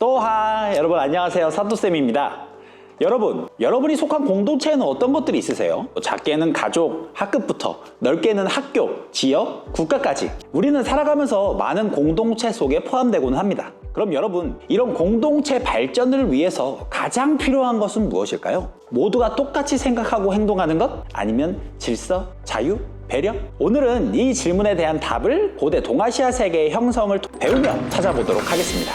또하 여러분 안녕하세요, 사또쌤입니다. 여러분이 속한 공동체에는 어떤 것들이 있으세요? 작게는 가족, 학급부터 넓게는 학교, 지역, 국가까지 우리는 살아가면서 많은 공동체 속에 포함되곤 합니다. 그럼 여러분, 이런 공동체 발전을 위해서 가장 필요한 것은 무엇일까요? 모두가 똑같이 생각하고 행동하는 것? 아니면 질서, 자유, 배려? 오늘은 이 질문에 대한 답을 고대 동아시아 세계의 형성을 배우며 찾아보도록 하겠습니다.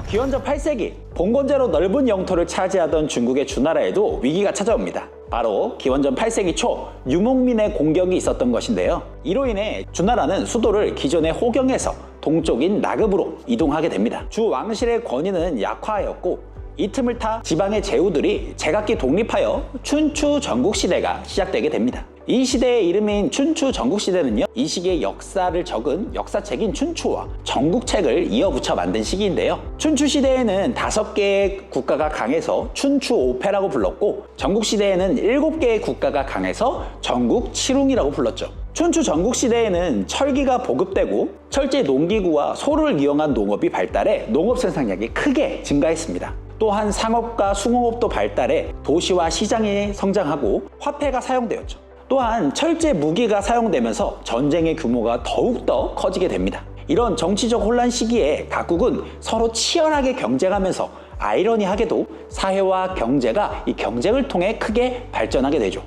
기원전 8세기, 봉건제로 넓은 영토를 차지하던 중국의 주나라에도 위기가 찾아옵니다. 바로 기원전 8세기 초 유목민의 공격이 있었던 것인데요. 이로 인해 주나라는 수도를 기존의 호경에서 동쪽인 나급으로 이동하게 됩니다. 주 왕실의 권위는 약화하였고 이 틈을 타 지방의 제후들이 제각기 독립하여 춘추 전국시대가 시작되게 됩니다. 이 시대의 이름인 춘추 전국시대는요, 이 시기의 역사를 적은 역사책인 춘추와 전국책을 이어붙여 만든 시기인데요. 춘추시대에는 5개의 국가가 강해서 춘추오패라고 불렀고, 전국시대에는 7개의 국가가 강해서 전국칠웅이라고 불렀죠. 춘추 전국시대에는 철기가 보급되고 철제 농기구와 소를 이용한 농업이 발달해 농업 생산량이 크게 증가했습니다. 또한 상업과 수공업도 발달해 도시와 시장이 성장하고 화폐가 사용되었죠. 또한 철제 무기가 사용되면서 전쟁의 규모가 더욱더 커지게 됩니다. 이런 정치적 혼란 시기에 각국은 서로 치열하게 경쟁하면서 아이러니하게도 사회와 경제가 이 경쟁을 통해 크게 발전하게 되죠.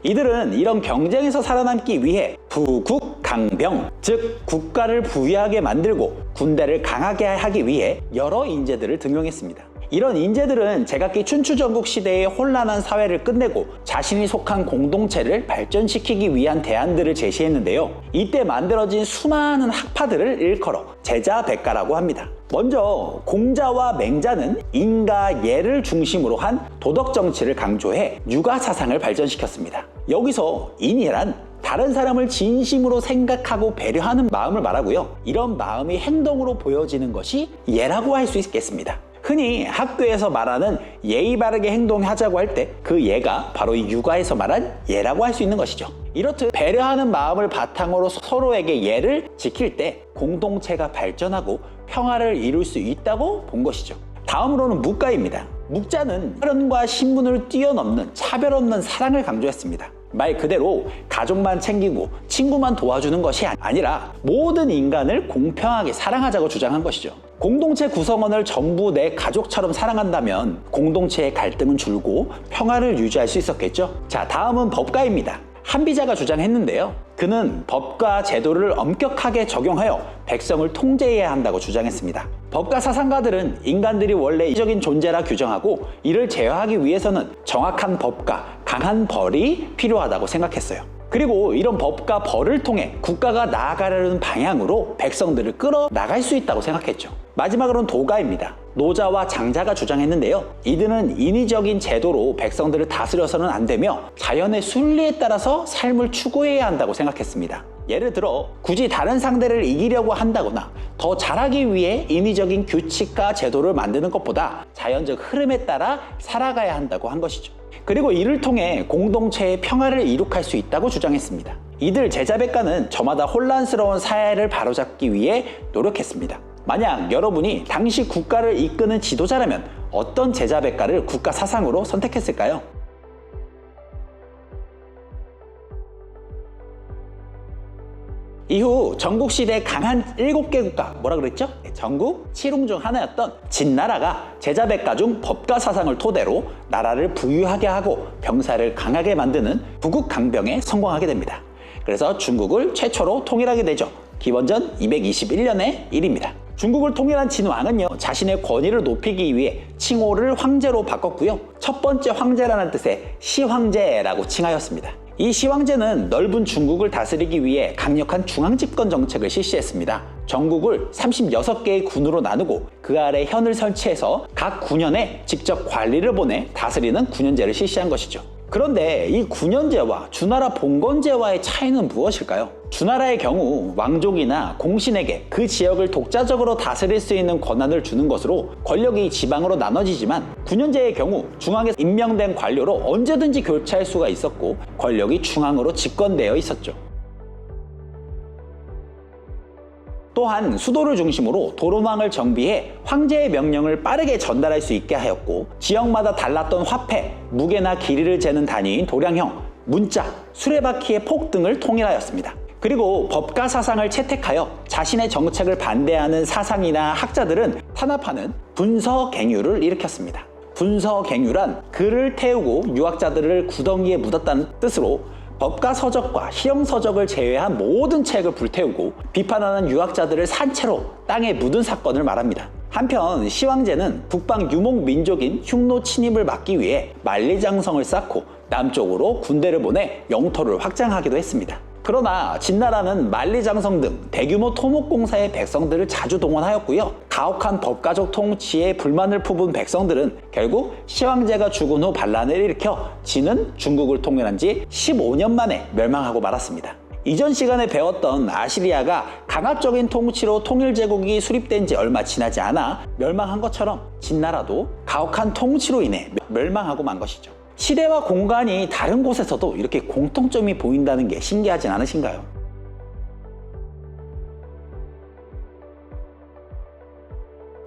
이들은 이런 경쟁에서 살아남기 위해 부국강병, 즉 국가를 부유하게 만들고 군대를 강하게 하기 위해 여러 인재들을 등용했습니다. 이런 인재들은 제각기 춘추전국 시대의 혼란한 사회를 끝내고 자신이 속한 공동체를 발전시키기 위한 대안들을 제시했는데요. 이때 만들어진 수많은 학파들을 일컬어 제자백가라고 합니다. 먼저 공자와 맹자는 인과 예를 중심으로 한 도덕 정치를 강조해 유가 사상을 발전시켰습니다. 여기서 인이란 다른 사람을 진심으로 생각하고 배려하는 마음을 말하고요. 이런 마음이 행동으로 보여지는 것이 예라고 할 수 있겠습니다. 흔히 학교에서 말하는 예의 바르게 행동하자고 할 때 그 예가 바로 이 육아에서 말한 예라고 할 수 있는 것이죠. 이렇듯 배려하는 마음을 바탕으로 서로에게 예를 지킬 때 공동체가 발전하고 평화를 이룰 수 있다고 본 것이죠. 다음으로는 묵가입니다. 묵자는 혈연과 신분을 뛰어넘는 차별 없는 사랑을 강조했습니다. 말 그대로 가족만 챙기고 친구만 도와주는 것이 아니라 모든 인간을 공평하게 사랑하자고 주장한 것이죠. 공동체 구성원을 전부 내 가족처럼 사랑한다면 공동체의 갈등은 줄고 평화를 유지할 수 있었겠죠. 자, 다음은 법가입니다. 한비자가 주장했는데요. 그는 법과 제도를 엄격하게 적용하여 백성을 통제해야 한다고 주장했습니다. 법가 사상가들은 인간들이 원래 이적인 존재라 규정하고 이를 제어하기 위해서는 정확한 법과 강한 벌이 필요하다고 생각했어요. 그리고 이런 법과 벌을 통해 국가가 나아가려는 방향으로 백성들을 끌어나갈 수 있다고 생각했죠. 마지막으로는 도가입니다. 노자와 장자가 주장했는데요. 이들은 인위적인 제도로 백성들을 다스려서는 안 되며 자연의 순리에 따라서 삶을 추구해야 한다고 생각했습니다. 예를 들어 굳이 다른 상대를 이기려고 한다거나 더 잘하기 위해 인위적인 규칙과 제도를 만드는 것보다 자연적 흐름에 따라 살아가야 한다고 한 것이죠. 그리고 이를 통해 공동체의 평화를 이룩할 수 있다고 주장했습니다. 이들 제자백가는 저마다 혼란스러운 사회를 바로잡기 위해 노력했습니다. 만약 여러분이 당시 국가를 이끄는 지도자라면 어떤 제자백가를 국가 사상으로 선택했을까요? 이후 전국시대 강한 7개 국가, 뭐라 그랬죠? 전국 7웅 중 하나였던 진나라가 제자백가 중 법가 사상을 토대로 나라를 부유하게 하고 병사를 강하게 만드는 부국강병에 성공하게 됩니다. 그래서 중국을 최초로 통일하게 되죠. 기원전 221년의 일입니다. 중국을 통일한 진왕은요, 자신의 권위를 높이기 위해 칭호를 황제로 바꿨고요. 첫 번째 황제라는 뜻의 시황제라고 칭하였습니다. 이 시황제는 넓은 중국을 다스리기 위해 강력한 중앙집권 정책을 실시했습니다. 전국을 36개의 군으로 나누고 그 아래 현을 설치해서 각 군현에 직접 관리를 보내 다스리는 군현제를 실시한 것이죠. 그런데 이 군현제와 주나라 봉건제와의 차이는 무엇일까요? 주나라의 경우 왕족이나 공신에게 그 지역을 독자적으로 다스릴 수 있는 권한을 주는 것으로 권력이 지방으로 나눠지지만, 군현제의 경우 중앙에서 임명된 관료로 언제든지 교체할 수가 있었고 권력이 중앙으로 집권되어 있었죠. 또한 수도를 중심으로 도로망을 정비해 황제의 명령을 빠르게 전달할 수 있게 하였고, 지역마다 달랐던 화폐, 무게나 길이를 재는 단위인 도량형, 문자, 수레바퀴의 폭 등을 통일하였습니다. 그리고 법과 사상을 채택하여 자신의 정책을 반대하는 사상이나 학자들은 탄압하는 분서갱유를 일으켰습니다. 분서갱유란 글을 태우고 유학자들을 구덩이에 묻었다는 뜻으로 법과 서적과 시형서적을 제외한 모든 책을 불태우고 비판하는 유학자들을 산채로 땅에 묻은 사건을 말합니다. 한편 시황제는 북방 유목 민족인 흉노 침입을 막기 위해 만리장성을 쌓고 남쪽으로 군대를 보내 영토를 확장하기도 했습니다. 그러나 진나라는 만리장성 등 대규모 토목공사의 백성들을 자주 동원하였고요. 가혹한 법가적 통치에 불만을 품은 백성들은 결국 시황제가 죽은 후 반란을 일으켜 진은 중국을 통일한 지 15년 만에 멸망하고 말았습니다. 이전 시간에 배웠던 아시리아가 강압적인 통치로 통일제국이 수립된 지 얼마 지나지 않아 멸망한 것처럼 진나라도 가혹한 통치로 인해 멸망하고 만 것이죠. 시대와 공간이 다른 곳에서도 이렇게 공통점이 보인다는 게 신기하진 않으신가요?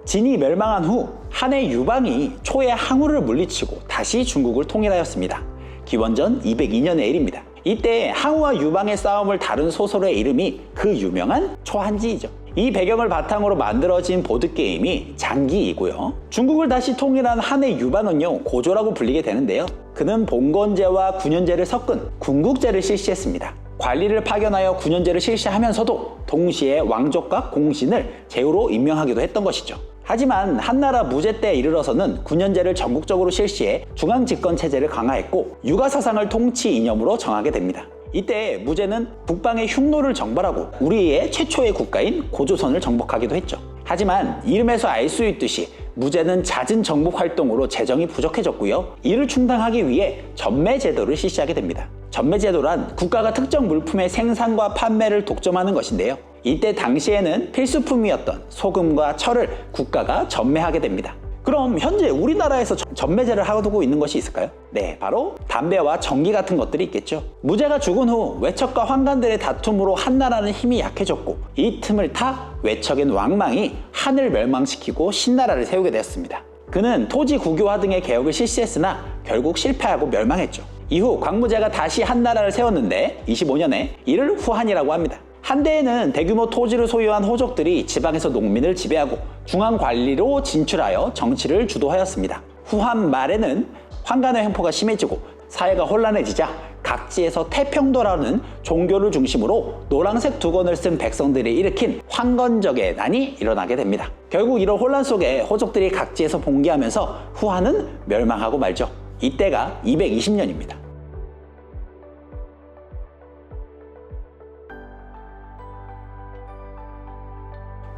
진이 멸망한 후 한해 유방이 초의 항우를 물리치고 다시 중국을 통일하였습니다. 기원전 202년의 일입니다. 이때 항우와 유방의 싸움을 다룬 소설의 이름이 그 유명한 초한지이죠. 이 배경을 바탕으로 만들어진 보드게임이 장기이고요. 중국을 다시 통일한 한해 유방은요, 고조라고 불리게 되는데요. 그는 봉건제와 군현제를 섞은 군국제를 실시했습니다. 관리를 파견하여 군현제를 실시하면서도 동시에 왕족과 공신을 제후로 임명하기도 했던 것이죠. 하지만 한나라 무제 때에 이르러서는 군현제를 전국적으로 실시해 중앙집권체제를 강화했고 유가사상을 통치 이념으로 정하게 됩니다. 이때 무제는 북방의 흉노를 정벌하고 우리의 최초의 국가인 고조선을 정복하기도 했죠. 하지만 이름에서 알 수 있듯이 무제는 잦은 정복 활동으로 재정이 부족해졌고요. 이를 충당하기 위해 전매제도를 실시하게 됩니다. 전매제도란 국가가 특정 물품의 생산과 판매를 독점하는 것인데요. 이때 당시에는 필수품이었던 소금과 철을 국가가 전매하게 됩니다. 그럼 현재 우리나라에서 전매제를 하고 있는 것이 있을까요? 네, 바로 담배와 전기 같은 것들이 있겠죠. 무제가 죽은 후 외척과 환관들의 다툼으로 한나라는 힘이 약해졌고 이 틈을 타 외척인 왕망이 한을 멸망시키고 신나라를 세우게 되었습니다. 그는 토지 국유화 등의 개혁을 실시했으나 결국 실패하고 멸망했죠. 이후 광무제가 다시 한나라를 세웠는데 25년에 이를 후한이라고 합니다. 한때에는 대규모 토지를 소유한 호족들이 지방에서 농민을 지배하고 중앙관리로 진출하여 정치를 주도하였습니다. 후한 말에는 환관의 횡포가 심해지고 사회가 혼란해지자 각지에서 태평도라는 종교를 중심으로 노란색 두건을 쓴 백성들이 일으킨 황건적의 난이 일어나게 됩니다. 결국 이런 혼란 속에 호족들이 각지에서 봉기하면서 후한은 멸망하고 말죠. 이때가 220년입니다.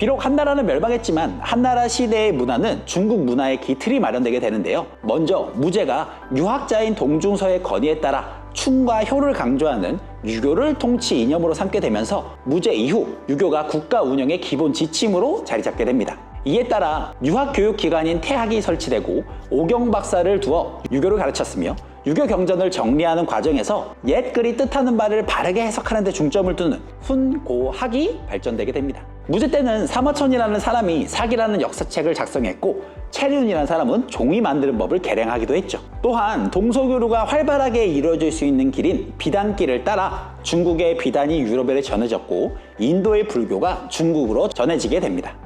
비록 한나라는 멸망했지만 한나라 시대의 문화는 중국 문화의 기틀이 마련되게 되는데요. 먼저 무제가 유학자인 동중서의 건의에 따라 충과 효를 강조하는 유교를 통치 이념으로 삼게 되면서 무제 이후 유교가 국가 운영의 기본 지침으로 자리 잡게 됩니다. 이에 따라 유학교육기관인 태학이 설치되고 오경박사를 두어 유교를 가르쳤으며 유교 경전을 정리하는 과정에서 옛 글이 뜻하는 바를 바르게 해석하는 데 중점을 두는 훈고학이 발전되게 됩니다. 무제 때는 사마천이라는 사람이 사기라는 역사책을 작성했고 체륜이라는 사람은 종이 만드는 법을 개량하기도 했죠. 또한 동서교류가 활발하게 이루어질 수 있는 길인 비단길을 따라 중국의 비단이 유럽에 전해졌고 인도의 불교가 중국으로 전해지게 됩니다.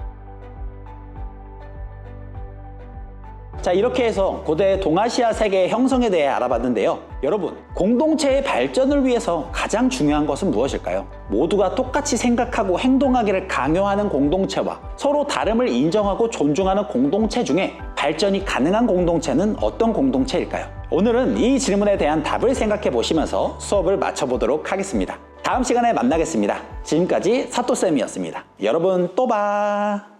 자, 이렇게 해서 고대 동아시아 세계의 형성에 대해 알아봤는데요. 여러분, 공동체의 발전을 위해서 가장 중요한 것은 무엇일까요? 모두가 똑같이 생각하고 행동하기를 강요하는 공동체와 서로 다름을 인정하고 존중하는 공동체 중에 발전이 가능한 공동체는 어떤 공동체일까요? 오늘은 이 질문에 대한 답을 생각해 보시면서 수업을 마쳐보도록 하겠습니다. 다음 시간에 만나겠습니다. 지금까지 사토쌤이었습니다. 여러분 또 봐!